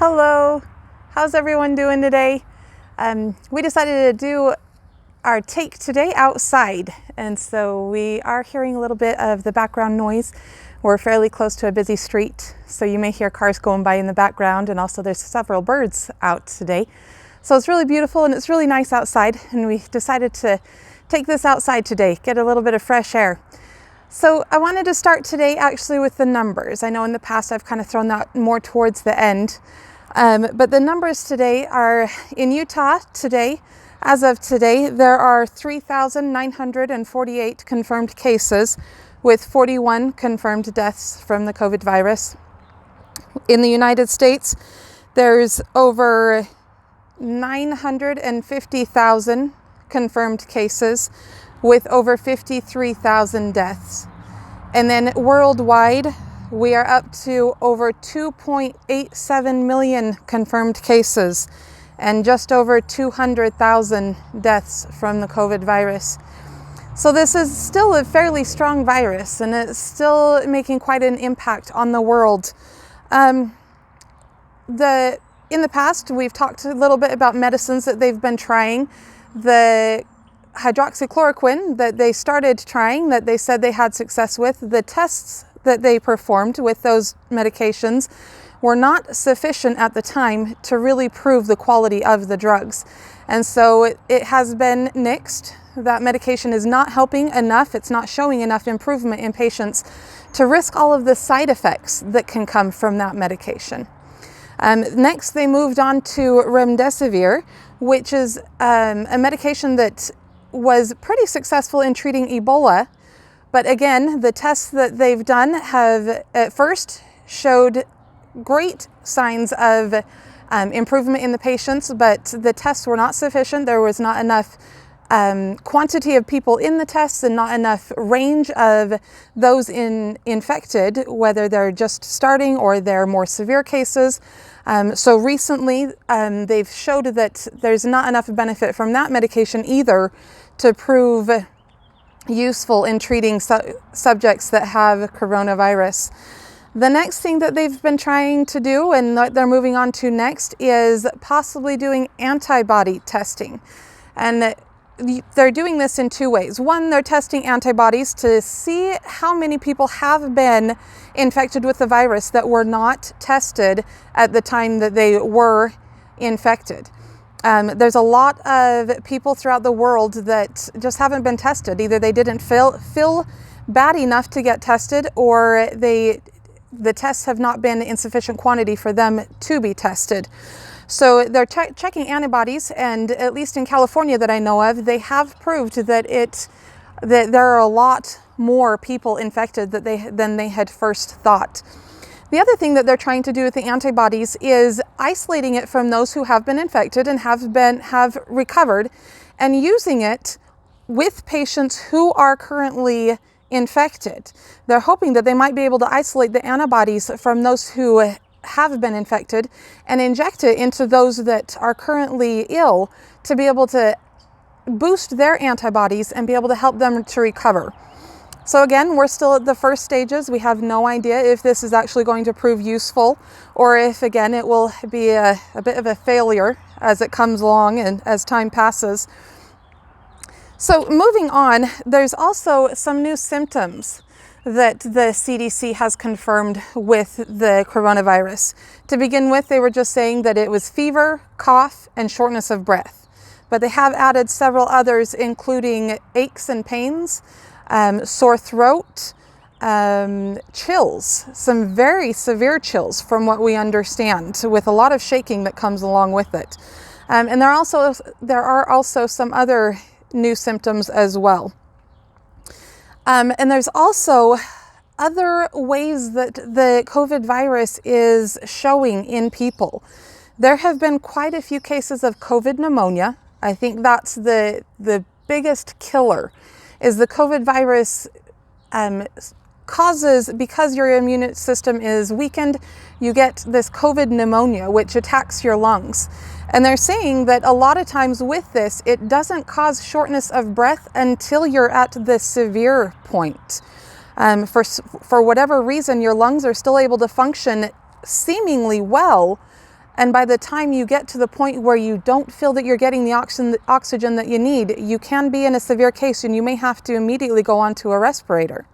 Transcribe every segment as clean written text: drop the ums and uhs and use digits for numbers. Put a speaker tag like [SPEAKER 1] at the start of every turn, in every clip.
[SPEAKER 1] Hello, how's everyone doing today? We decided to do our take today outside, and so we are hearing a little bit of the background noise. We're fairly close to a busy street, so you may hear cars going by in the background, and also there's several birds out today. So it's really beautiful and it's really nice outside, and we decided to take this outside today, get a little bit of fresh air. So I wanted to start today actually with the numbers. I know in the past I've kind of thrown that more towards the end. But the numbers today are in Utah today. As of today, there are 3,948 confirmed cases with 41 confirmed deaths from the COVID virus. In the United States, there's over 950,000 confirmed cases with over 53,000 deaths. And then worldwide, we are up to over 2.87 million confirmed cases and just over 200,000 deaths from the COVID virus. So this is still a fairly strong virus, and it's still making quite an impact on the world. In the past, we've talked a little bit about medicines that they've been trying. The hydroxychloroquine that they started trying, that they said they had success with, the tests that they performed with those medications were not sufficient at the time to really prove the quality of the drugs. And so it has been nixed. That medication is not helping enough. It's not showing enough improvement in patients to risk all of the side effects that can come from that medication. Next, they moved on to Romerdesivir, which is a medication that was pretty successful in treating Ebola. But again, the tests that they've done have at first showed great signs of improvement in the patients, but the tests were not sufficient. There was not enough quantity of people in the tests and not enough range of those infected, whether they're just starting or they're more severe cases. So recently, they've showed that there's not enough benefit from that medication either to prove useful in treating subjects that have coronavirus. The next thing that they've been trying to do, and that they're moving on to next, is possibly doing antibody testing. And they're doing this in two ways. One, they're testing antibodies to see how many people have been infected with the virus that were not tested at the time that they were infected. There's a lot of people throughout the world that just haven't been tested. Either they didn't feel bad enough to get tested, or the tests have not been in sufficient quantity for them to be tested. So they're checking antibodies, and at least in California that I know of, they have proved that there are a lot more people infected than they had first thought. The other thing that they're trying to do with the antibodies is isolating it from those who have been infected and have recovered, and using it with patients who are currently infected. They're hoping that they might be able to isolate the antibodies from those who have been infected and inject it into those that are currently ill to be able to boost their antibodies and be able to help them to recover. So again, we're still at the first stages. We have no idea if this is actually going to prove useful, or if, again, it will be a bit of a failure as it comes along and as time passes. So moving on, there's also some new symptoms that the CDC has confirmed with the coronavirus. To begin with, they were just saying that it was fever, cough, and shortness of breath. But they have added several others, including aches and pains, sore throat, chills, some very severe chills from what we understand, with a lot of shaking that comes along with it. And there are also some other new symptoms as well. And there's also other ways that the COVID virus is showing in people. There have been quite a few cases of COVID pneumonia. I think that's the biggest killer, is the COVID virus causes, because your immune system is weakened, you get this COVID pneumonia, which attacks your lungs. And they're saying that a lot of times with this, it doesn't cause shortness of breath until you're at the severe point. For whatever reason, your lungs are still able to function seemingly well And by the time you get to the point where you don't feel that you're getting the oxygen that you need, you can be in a severe case and you may have to immediately go onto a respirator.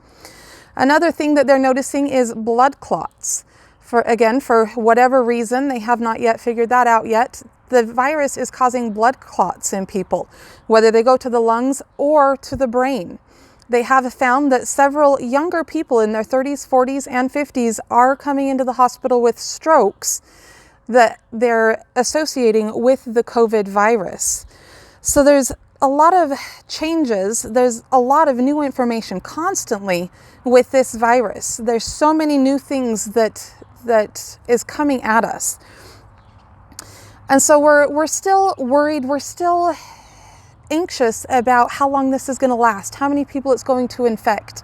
[SPEAKER 1] Another thing that they're noticing is blood clots. For whatever reason, they have not yet figured that out yet. The virus is causing blood clots in people, whether they go to the lungs or to the brain. They have found that several younger people in their 30s, 40s, and 50s are coming into the hospital with strokes that they're associating with the COVID virus. So there's a lot of changes. There's a lot of new information constantly with this virus. There's so many new things that is coming at us. And so we're still worried. We're still anxious about how long this is going to last, how many people it's going to infect.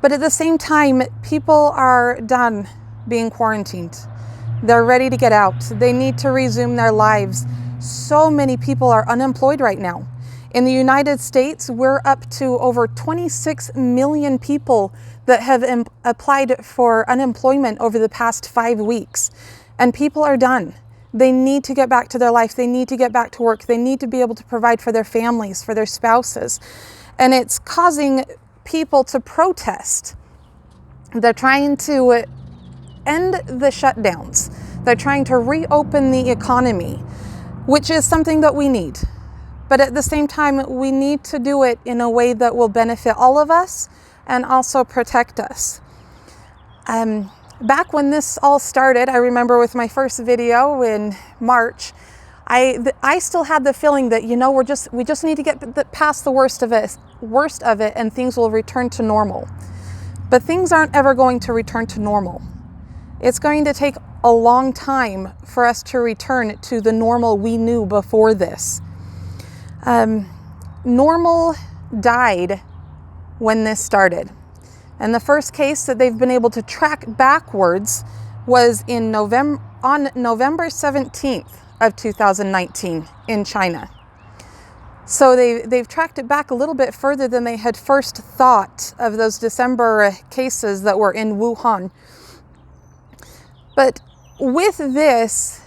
[SPEAKER 1] But at the same time, people are done being quarantined. They're ready to get out. They need to resume their lives. So many people are unemployed right now. In the United States, we're up to over 26 million people that have applied for unemployment over the past 5 weeks. And people are done. They need to get back to their life. They need to get back to work. They need to be able to provide for their families, for their spouses. And it's causing people to protest. They're trying to end the shutdowns. They're trying to reopen the economy, which is something that we need. But at the same time, we need to do it in a way that will benefit all of us and also protect us. Back when this all started, I remember with my first video in March, I still had the feeling that, we just need to get past the worst of it and things will return to normal. But things aren't ever going to return to normal. It's going to take a long time for us to return to the normal we knew before this. Normal died when this started. And the first case that they've been able to track backwards was on November 17th of 2019 in China. So they've tracked it back a little bit further than they had first thought of those December cases that were in Wuhan. But with this,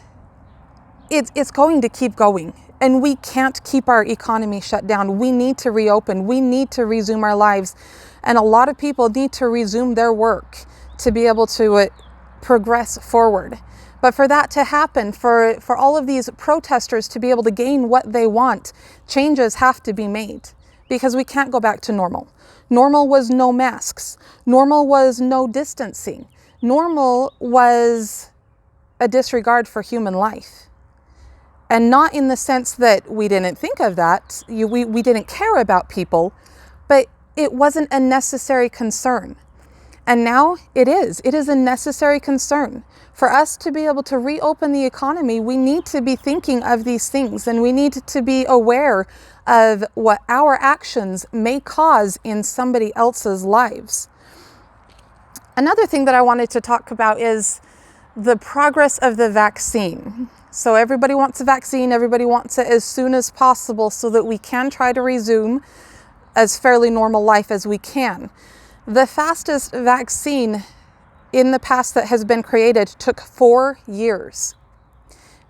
[SPEAKER 1] it's going to keep going. And we can't keep our economy shut down. We need to reopen. We need to resume our lives. And a lot of people need to resume their work to be able to progress forward. But for that to happen, for all of these protesters to be able to gain what they want, changes have to be made because we can't go back to normal. Normal was no masks. Normal was no distancing. Normal was a disregard for human life. And not in the sense that we didn't think of that, we didn't care about people, but it wasn't a necessary concern. And now it is. It is a necessary concern. For us to be able to reopen the economy, we need to be thinking of these things and we need to be aware of what our actions may cause in somebody else's lives. Another thing that I wanted to talk about is the progress of the vaccine. So everybody wants a vaccine, everybody wants it as soon as possible so that we can try to resume as fairly normal life as we can. The fastest vaccine in the past that has been created took 4 years.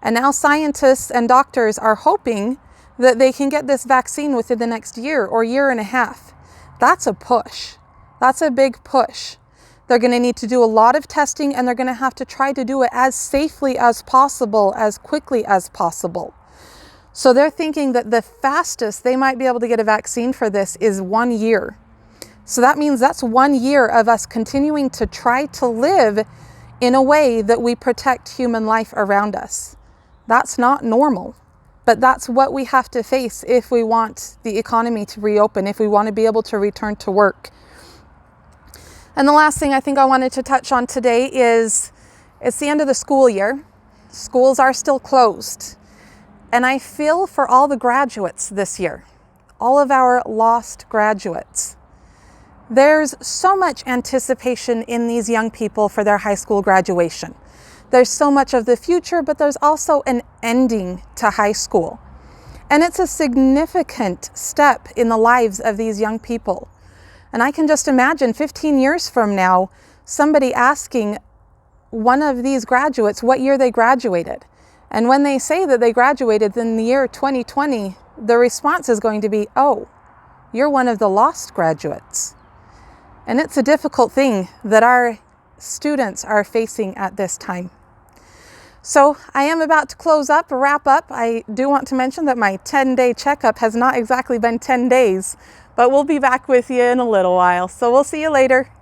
[SPEAKER 1] And now scientists and doctors are hoping that they can get this vaccine within the next year or year and a half. That's a push. That's a big push. They're going to need to do a lot of testing and they're going to have to try to do it as safely as possible, as quickly as possible. So they're thinking that the fastest they might be able to get a vaccine for this is 1 year. So that means that's 1 year of us continuing to try to live in a way that we protect human life around us. That's not normal, but that's what we have to face if we want the economy to reopen, if we want to be able to return to work. And the last thing I think I wanted to touch on today is it's the end of the school year. Schools are still closed. And I feel for all the graduates this year, all of our lost graduates. There's so much anticipation in these young people for their high school graduation. There's so much of the future, but there's also an ending to high school. And it's a significant step in the lives of these young people. And I can just imagine 15 years from now, somebody asking one of these graduates what year they graduated. And when they say that they graduated in the year 2020, the response is going to be, oh, you're one of the lost graduates. And it's a difficult thing that our students are facing at this time. So I am about to wrap up. I do want to mention that my 10-day checkup has not exactly been 10 days, but we'll be back with you in a little while. So we'll see you later.